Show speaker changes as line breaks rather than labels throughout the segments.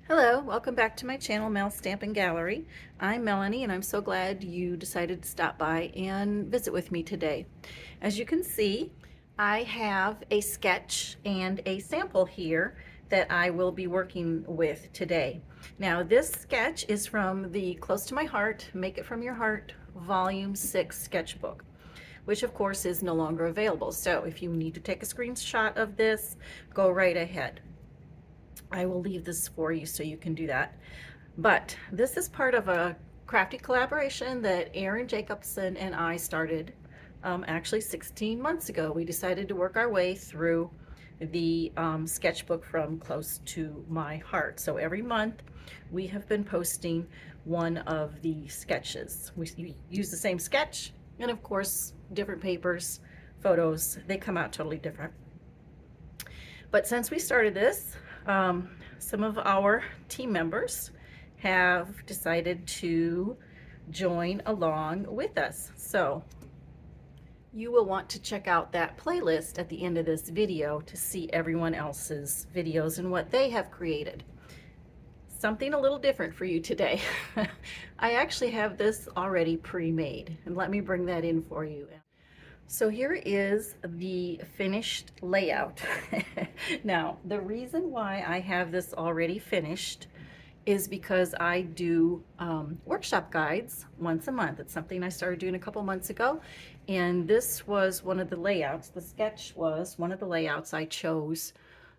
Hello, welcome back to my channel, Mel Stampin' Gallery. I'm Melanie and I'm so glad you decided to stop by and visit with me today. As you can see, I have a sketch and a sample here that I will be working with today. Now this sketch is from the Close to My Heart, Make It From Your Heart, Volume 6 sketchbook, which of course is no longer available. So if you need to take a screenshot of this, go right ahead. I will leave this for you so you can do that. But this is part of a crafty collaboration that Aaron Jacobson and I started actually 16 months ago. We decided to work our way through the sketchbook from Close to My Heart. So every month we have been posting one of the sketches. We use the same sketch and of course different papers, photos, they come out totally different. But since we started this, some of our team members have decided to join along with us. So you will want to check out that playlist at the end of this video to see everyone else's videos and what they have created. Something a little different for you today. I actually have this already pre-made, and let me bring that in for you. So here is the finished layout. Now, the reason why I have this already finished is because I do workshop guides once a month. It's something I started doing a couple months ago, and this was one of the layouts. The sketch was one of the layouts I chose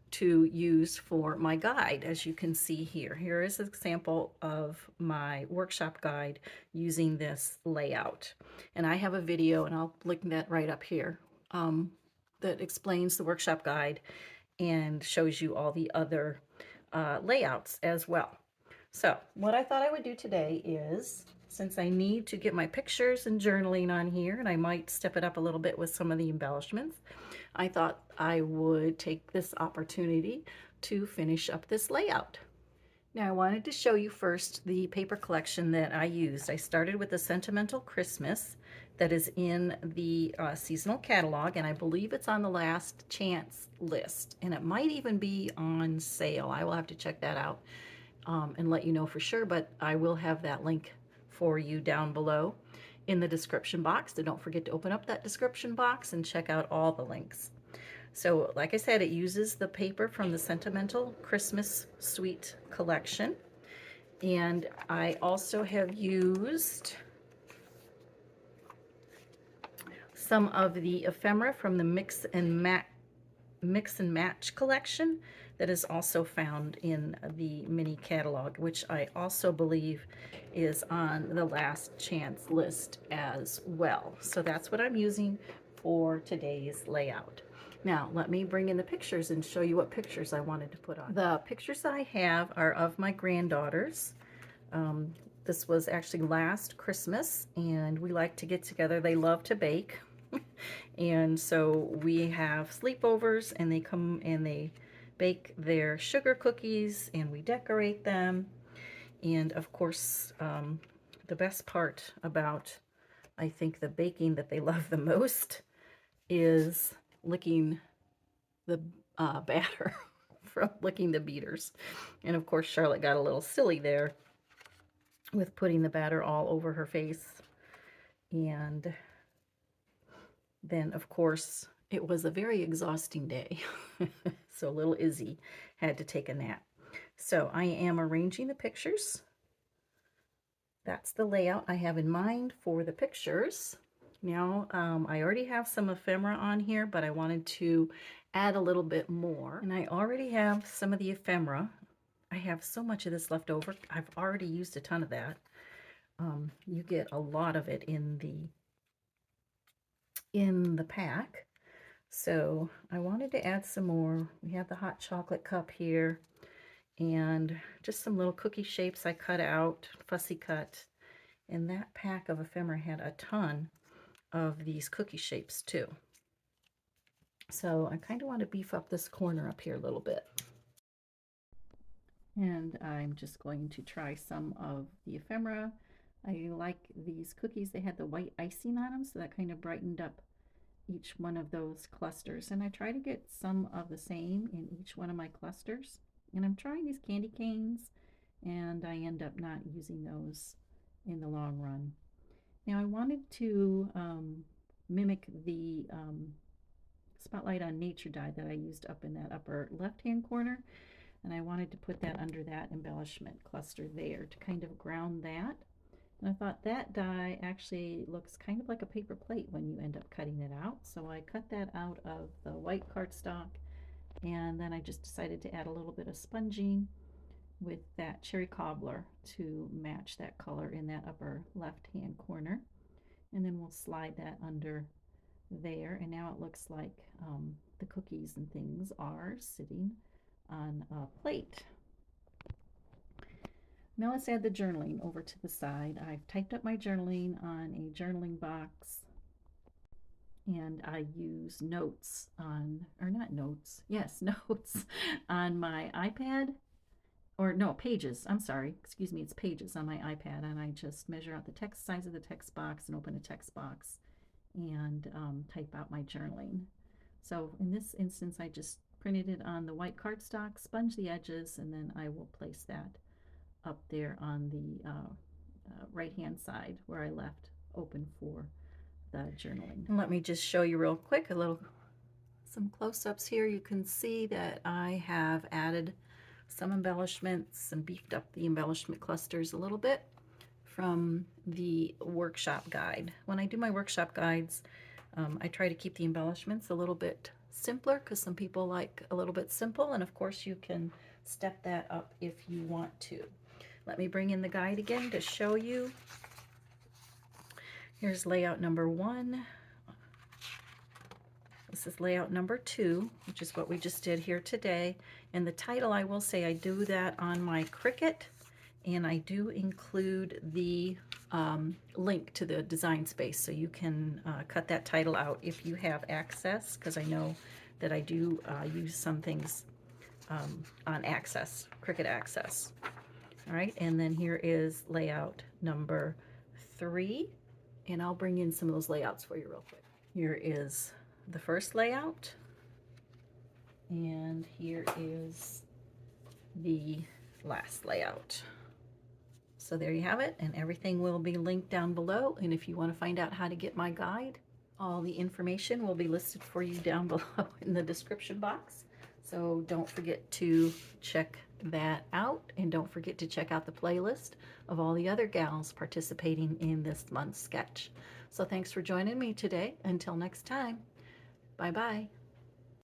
to use for my guide. As you can see here, here is an example of my workshop guide using this layout, and I have a video, and I'll link that right up here, that explains the workshop guide and shows you all the other layouts as well. So what I thought I would do today is, since I need to get my pictures and journaling on here, and I might step it up a little bit with some of the embellishments, I thought I would take this opportunity to finish up this layout. Now I wanted to show you first the paper collection that I used. I started with the Sentimental Christmas that is in the seasonal catalog, and I believe it's on the last chance list, and it might even be on sale. I will have to check that out and let you know for sure, but I will have that link for you down below in the description box. So don't forget to open up that description box and check out all the links. So like I said, it uses the paper from the Sentimental Christmas Suite collection. And I also have used some of the ephemera from the Mix and Match collection that is also found in the mini catalog, which I also believe is on the last chance list as well. So that's what I'm using for today's layout. Now let me bring in the pictures and show you what pictures I wanted to put on. The pictures I have are of my granddaughters. This was actually last Christmas, and we like to get together. They love to bake. And so we have sleepovers, and they come and they bake their sugar cookies, and we decorate them. And of course, the best part about, I think, the baking that they love the most is licking the batter from licking the beaters. And of course, Charlotte got a little silly there with putting the batter all over her face. And then, of course, it was a very exhausting day. So little Izzy had to take a nap. So I am arranging the pictures. That's the layout I have in mind for the pictures. Now, I already have some ephemera on here, but I wanted to add a little bit more. And I already have some of the ephemera. I have so much of this left over. I've already used a ton of that. You get a lot of it in the pack. So I wanted to add some more. We have the hot chocolate cup here, and just some little cookie shapes I cut out, fussy cut. And that pack of ephemera had a ton of these cookie shapes too. So I kind of want to beef up this corner up here a little bit. And I'm just going to try some of the ephemera. I like these cookies. They had the white icing on them, so that kind of brightened up each one of those clusters. And I try to get some of the same in each one of my clusters. And I'm trying these candy canes, and I end up not using those in the long run. Now I wanted to mimic the Spotlight on Nature die that I used up in that upper left-hand corner, and I wanted to put that under that embellishment cluster there to kind of ground that. And I thought that die actually looks kind of like a paper plate when you end up cutting it out, so I cut that out of the white cardstock, and then I just decided to add a little bit of sponging with that cherry cobbler to match that color in that upper left hand corner, and then we'll slide that under there, and now it looks like the cookies and things are sitting on a plate. Now let's add the journaling over to the side. I've typed up my journaling on a journaling box, and I use notes on, or not notes, yes, notes on my iPad, or no, pages, I'm sorry, excuse me, it's pages on my iPad, and I just measure out the text size of the text box and open a text box and type out my journaling. So in this instance, I just printed it on the white cardstock, sponge the edges, and then I will place that up there on the right-hand side where I left open for the journaling. And let me just show you real quick some close-ups here. You can see that I have added some embellishments and beefed up the embellishment clusters a little bit from the workshop guide. When I do my workshop guides, I try to keep the embellishments a little bit simpler because some people like a little bit simple, and of course you can step that up if you want to. Let me bring in the guide again to show you. Here's layout number 1. This is layout number 2, which is what we just did here today. And the title, I will say I do that on my Cricut, and I do include the link to the design space, so you can cut that title out if you have access, because I know that I do use some things on Access, Cricut Access. All right, and then here is layout number 3, and I'll bring in some of those layouts for you real quick. Here is the first layout, and here is the last layout. So there you have it, and everything will be linked down below, and if you want to find out how to get my guide, all the information will be listed for you down below in the description box. So don't forget to check that out, and don't forget to check out the playlist of all the other gals participating in this month's sketch. So thanks for joining me today. Until next time, bye-bye.